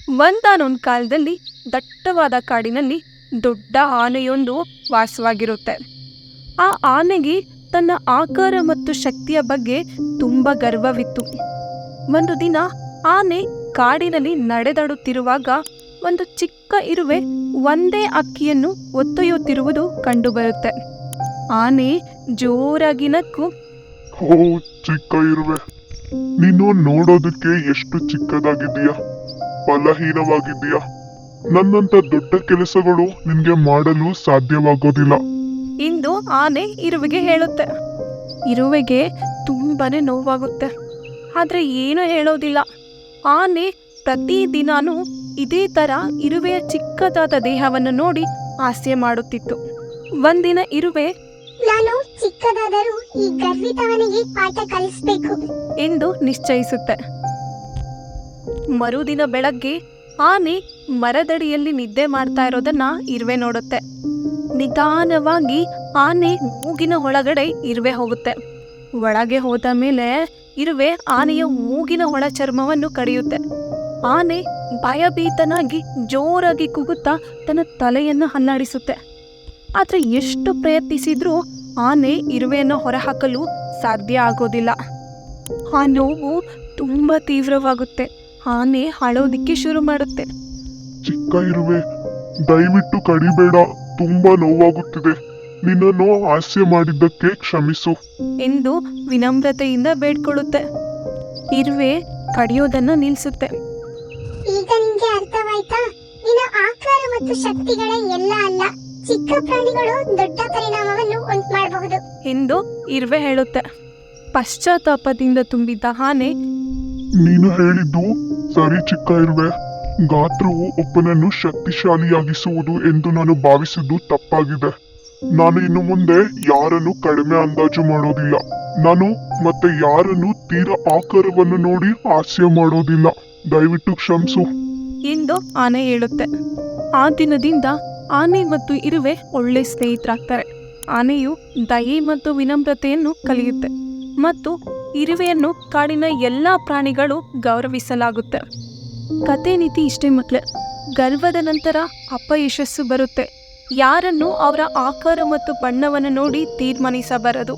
ಒಂದಾನೊಂದು ಕಾಲದಲ್ಲಿ ದಟ್ಟವಾದ ಕಾಡಿನಲ್ಲಿ ದೊಡ್ಡ ಆನೆಯೊಂದು ವಾಸವಾಗಿರುತ್ತೆ. ಆ ಆನೆಗೆ ತನ್ನ ಆಕಾರ ಮತ್ತು ಶಕ್ತಿಯ ಬಗ್ಗೆ ತುಂಬ ಗರ್ವವಿತ್ತು. ಒಂದು ದಿನ ಆನೆ ಕಾಡಿನಲ್ಲಿ ನಡೆದಾಡುತ್ತಿರುವಾಗ ಒಂದು ಚಿಕ್ಕ ಇರುವೆ ಒಂದೇ ಅಕ್ಕಿಯನ್ನು ಒತ್ತೊಯ್ಯುತ್ತಿರುವುದು ಕಂಡುಬರುತ್ತೆ. ಆನೆ ಜೋರಾಗಿ ನಕ್ಕು, ಓ ಚಿಕ್ಕ ಇರುವೆ, ನೀನು ನೋಡೋದಕ್ಕೆ ಎಷ್ಟು ಚಿಕ್ಕದಾಗಿದ್ದೀಯ, ಬಲಹೀನವಾಗಿದ್ದೀಯ. ನನ್ನಂತ ದೊಡ್ಡ ಕೆಲಸಗಳು ನಿನ್ಗೆ ಮಾಡಲು ಸಾಧ್ಯವಾಗೋದಿಲ್ಲ ಎಂದು ಆನೆ ಇರುವೆಗೆ ಹೇಳುತ್ತೆ. ಇರುವೆಗೆ ತುಂಬಾನೇ ನೋವಾಗುತ್ತೆ, ಆದರೆ ಏನೂ ಹೇಳೋದಿಲ್ಲ. ಆನೆ ಪ್ರತಿದಿನಾನೂ ಇದೇ ಥರ ಇರುವೆಯ ಚಿಕ್ಕದಾದ ದೇಹವನ್ನು ನೋಡಿ ಹಾಸ್ಯ ಮಾಡುತ್ತಿತ್ತು. ಒಂದಿನ ಇರುವೆ, ನಾನು ಚಿಕ್ಕದಾದರೂ ಈ ಗರ್ವಿತವನಿಗೆ ಪಾಠ ಕಲಿಸಬೇಕು ಎಂದು ನಿಶ್ಚಯಿಸುತ್ತೆ. ಮರುದಿನ ಬೆಳಗ್ಗೆ ಆನೆ ಮರದಡಿಯಲ್ಲಿ ನಿದ್ದೆ ಮಾಡ್ತಾ ಇರೋದನ್ನ ಇರುವೆ ನೋಡುತ್ತೆ. ನಿಧಾನವಾಗಿ ಆನೆ ಮೂಗಿನ ಒಳಗಡೆ ಇರುವೆ ಹೋಗುತ್ತೆ. ಒಳಗೆ ಹೋದ ಮೇಲೆ ಇರುವೆ ಆನೆಯ ಮೂಗಿನ ಒಳ ಚರ್ಮವನ್ನು ಕಡಿಯುತ್ತೆ. ಆನೆ ಭಯಭೀತನಾಗಿ ಜೋರಾಗಿ ಕೂಗುತ್ತಾ ತನ್ನ ತಲೆಯನ್ನು ಅಲ್ಲಾಡಿಸುತ್ತೆ. ಆದರೆ ಎಷ್ಟು ಪ್ರಯತ್ನಿಸಿದ್ರೂ ಆನೆ ಇರುವೆಯನ್ನು ಹೊರಹಾಕಲು ಸಾಧ್ಯ ಆಗೋದಿಲ್ಲ. ಆ ನೋವು ತುಂಬ ತೀವ್ರವಾಗುತ್ತೆ. ಆನೆ ಅಳೋದಿಕ್ಕೆ ಶುರು ಮಾಡುತ್ತೆ. ಚಿಕ್ಕ ಇರುವೆ, ದಯವಿಟ್ಟು ಕಡಿಬೇಡ, ತುಂಬಾ ನೋವಾಗುತ್ತಿದೆ. ನಿನ್ನನ್ನು ಹಾಸ್ಯ ಮಾಡಿದ್ದಕ್ಕೆ ಕ್ಷಮಿಸು ಎಂದು ವಿನಮ್ರತೆಯಿಂದ ಬೇಡ್ಕೊಳ್ಳುತ್ತೆ. ಇರುವೆ ಕಡಿಯೋದನ್ನ ನಿಲ್ಲಿಸುತ್ತೆ. ಈಗ ನಿಮ್ಗೆ ಅರ್ಥವಾಯ್ತಾ? ನಿನ್ನ ಆಕಾರ ಮತ್ತು ಶಕ್ತಿಗಳ ಎಲ್ಲ ಅಲ್ಲ, ಚಿಕ್ಕ ಪ್ರಾಣಿಗಳು ದೊಡ್ಡ ಪರಿಣಾಮವನ್ನು ಉಂಟು ಮಾಡಬಹುದು ಎಂದು ಇರುವೆ ಹೇಳುತ್ತೆ. ಪಶ್ಚಾತ್ತಾಪದಿಂದ ತುಂಬಿದ್ದ ಆನೆ, ನೀನು ಹೇಳಿದ್ದು ಸರಿ ಚಿಕ್ಕ ಇರುವೆ. ಗಾತ್ರವು ಒಬ್ಬನನ್ನು ಶಕ್ತಿಶಾಲಿಯಾಗಿಸುವುದು ಎಂದು ನಾನು ಭಾವಿಸಿದ್ದು ತಪ್ಪಾಗಿದೆ. ನಾನು ಇನ್ನು ಮುಂದೆ ಯಾರನ್ನು ಕಡಿಮೆ ಅಂದಾಜು ಮಾಡೋದಿಲ್ಲ. ನಾನು ಮತ್ತೆ ಯಾರನ್ನು ತೀರ ಆಕಾರವನ್ನು ನೋಡಿ ಹಾಸ್ಯ ಮಾಡೋದಿಲ್ಲ. ದಯವಿಟ್ಟು ಕ್ಷಮಿಸು ಎಂದು ಆನೆ ಹೇಳುತ್ತೆ. ಆ ದಿನದಿಂದ ಆನೆ ಮತ್ತು ಇರುವೆ ಒಳ್ಳೆ ಸ್ನೇಹಿತರಾಗ್ತಾರೆ. ಆನೆಯು ದಯೆ ಮತ್ತು ವಿನಮ್ರತೆಯನ್ನು ಕಲಿಯುತ್ತೆ ಮತ್ತು ಇರುವೆಯನ್ನು ಕಾಡಿನ ಎಲ್ಲ ಪ್ರಾಣಿಗಳು ಗೌರವಿಸಲಾಗುತ್ತೆ. ಕತೆ ನೀತಿ ಇಷ್ಟೇ ಮಕ್ಕಳೇ. ಗರ್ವದ ನಂತರ ಅಪಯಶಸ್ಸು ಬರುತ್ತೆ. ಯಾರನ್ನು ಅವರ ಆಕಾರ ಮತ್ತು ಬಣ್ಣವನ್ನು ನೋಡಿ ತೀರ್ಮಾನಿಸಬಾರದು.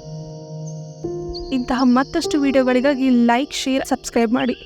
ಇಂತಹ ಮತ್ತಷ್ಟು ವಿಡಿಯೋಗಳಿಗಾಗಿ ಲೈಕ್, ಶೇರ್, ಸಬ್ಸ್ಕ್ರೈಬ್ ಮಾಡಿ.